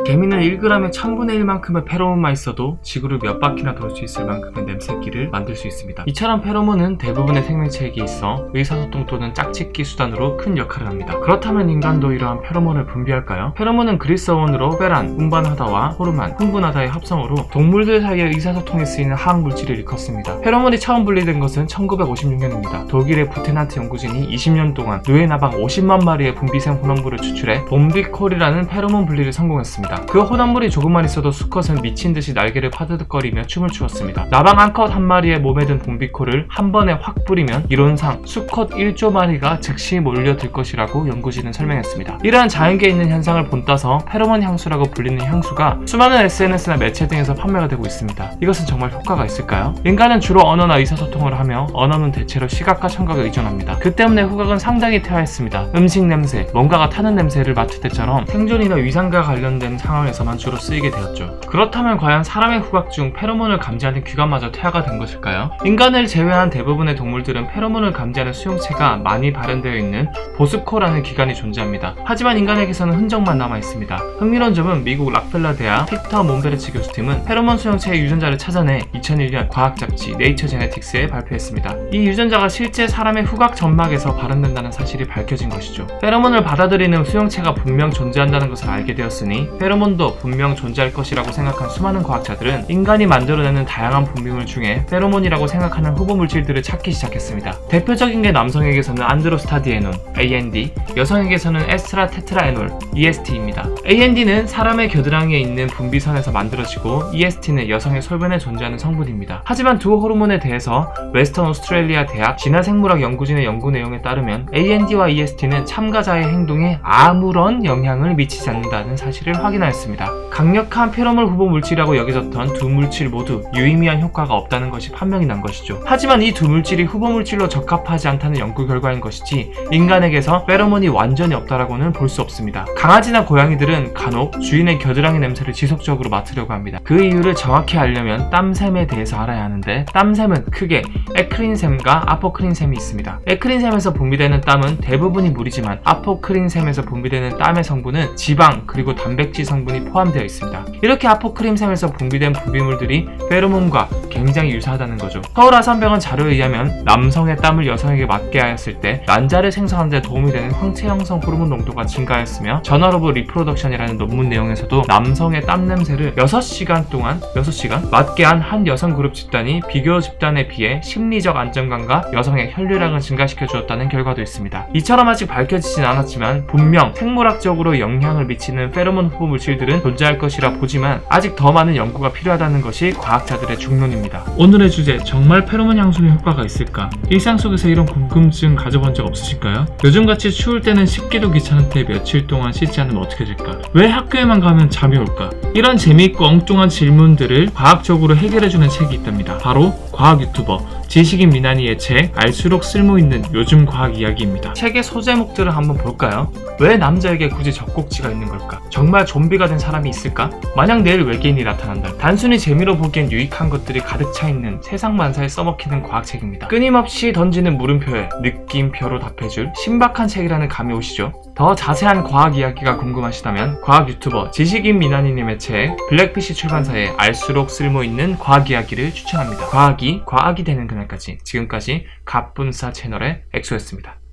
개미는 1g에 1000분의 1만큼의 페로몬만 있어도 지구를 몇 바퀴나 돌 수 있을 만큼의 냄새기를 만들 수 있습니다. 이처럼 페로몬은 대부분의 생명체에게 있어 의사소통 또는 짝짓기 수단으로 큰 역할을 합니다. 그렇다면 인간도 이러한 페로몬을 분비할까요? 페로몬은 그리스어원으로 페란, 운반하다와 호르만, 흥분하다의 합성어로 동물들 사이의 의사소통에 쓰이는 화학물질을 일컫습니다. 페로몬이 처음 분리된 것은 1956년입니다. 독일의 부테나트 연구진이 20년 동안 누에나방 50만 마리의 분비생 혼합물을 추출해 봄비콜이라는 페로몬 분리를 성공했습니다. 그 혼합물이 조금만 있어도 수컷은 미친듯이 날개를 파드득거리며 춤을 추었습니다. 나방 암컷 한 마리의 몸에 든 봄비콜을 한 번에 확 뿌리면 이론상 수컷 1조 마리가 즉시 몰려들 것이라고 연구진은 설명했습니다. 이러한 자연계에 있는 현상을 본따서 페로몬 향수라고 불리는 향수가 수많은 SNS나 매체 등에서 판매가 되고 있습니다. 이것은 정말 효과가 있을까요? 인간은 주로 언어나 의사소통을 하며 언어는 대체로 시각과 청각에 의존합니다. 그 때문에 후각은 상당히 퇴화했습니다. 음식 냄새, 뭔가가 타는 냄새를 맡을 때처럼 생존이나 위상과 관련된 상황에서만 주로 쓰이게 되었죠. 그렇다면 과연 사람의 후각 중 페로몬을 감지하는 귀관마저 퇴화가 된 것일까요? 인간을 제외한 대부분의 동물들은 페로몬을 감지하는 수용체가 많이 발현되어 있는 보스코라는 기관이 존재합니다. 하지만 인간에게서는 흔적만 남아 있습니다. 흥미로운 점은 미국 락펠러 대학 피터 몬베르츠 교수팀은 페로몬 수용체의 유전자를 찾아내 2001년 과학 잡지 네이처 제네틱스에 발표했습니다. 이 유전자가 실제 사람의 후각 점막에서 발현된다는 사실이 밝혀진 것이죠. 페로몬을 받아들이는 수용체가 분명 존재한다는 것을 알게 되었으니 페로몬도 분명 존재할 것이라고 생각한 수많은 과학자들은 인간이 만들어내는 다양한 분비물 중에 페로몬이라고 생각하는 후보 물질들을 찾기 시작했습니다. 대표적인 게 남성에게서는 안드로스타디에논, AND, 여성에게서는 에스트라 테트라에놀, EST입니다. AND는 사람의 겨드랑이에 있는 분비선에서 만들어지고 EST는 여성의 소변에 존재하는 성분입니다. 하지만 두 호르몬에 대해서 웨스턴 오스트레일리아 대학 진화생물학 연구진의 연구 내용에 따르면 AND와 EST는 참가자의 행동에 아무런 영향을 미치지 않는다는 사실을 확인하였습니다. 강력한 페로몬 후보 물질이라고 여겨졌던 두 물질 모두 유의미한 효과가 없다는 것이 판명이 난 것이죠. 하지만 이 두 물질이 후보 물질로 적합하지 않다는 연구 결과인 것이지 인간에게서 페로몬이 완전히 없다라고는 볼 수 없습니다. 강아지나 고양이들은 간혹 주인의 겨드랑이 냄새를 지속적으로 맡으려고 합니다. 그 이유를 정확히 알려면 땀샘에 대해서 알아야 하는데 땀샘은 크게 에크린샘과 아포크린샘이 있습니다. 에크린샘에서 분비되는 땀은 대부분이 물이지만 아포크린샘에서 분비되는 땀의 성분은 지방 그리고 단백질 성분이 포함되어 있습니다. 이렇게 아포크린샘에서 분비된 분비물들이 페로몬과 굉장히 유사하다는 거죠. 서울 아산병원 자료에 의하면 남성의 땀을 여성에게 맡게 하였을 때 난자를 생성하는 데 도움이 되는 황체 형성 호르몬 농도가 증가하였으며 저널 오브 리프로덕션이라는 논문 내용에서도 남성의 땀 냄새를 6시간 맡게 한 한 여성 그룹 집단이 비교 집단에 비해 심리적 안정감과 여성의 혈류량을 증가시켜 주었다는 결과도 있습니다. 이처럼 아직 밝혀지진 않았지만 분명 생물학적으로 영향을 미치는 페로몬 후보 물질들은 존재할 것이라 보지만 아직 더 많은 연구가 필요하다는 것이 과학자들의 중론입니다. 오늘의 주제, 정말 페로몬 향수는 효과가 있을까? 일상 속에서 이런 궁금증 가져본 적 없으실까요? 요즘같이 추울 때는 씻기도 귀찮은데 며칠 동안 씻지 않으면 어떻게 될까? 왜 학교에만 가면 잠이 올까? 이런 재미있고 엉뚱한 질문들을 과학적으로 해결해주는 책이 있답니다. 바로 과학 유튜버 지식인 미나니의 책 알수록 쓸모있는 요즘 과학 이야기입니다. 책의 소제목들을 한번 볼까요? 왜 남자에게 굳이 젖꼭지가 있는 걸까? 정말 좀비가 된 사람이 있을까? 만약 내일 외계인이 나타난다. 단순히 재미로 보기엔 유익한 것들이 가득 차있는 세상 만사에 써먹히는 과학책입니다. 끊임없이 던지는 물음표에 느낌표로 답해줄 신박한 책이라는 감이 오시죠? 더 자세한 과학 이야기가 궁금하시다면 과학 유튜버 지식인 미나니님의 책 블랙피쉬 출판사의 알수록 쓸모있는 과학 이야기를 추천합니다. 과학이 되는 그날까지 지금까지 갑분싸 채널의 엑소였습니다.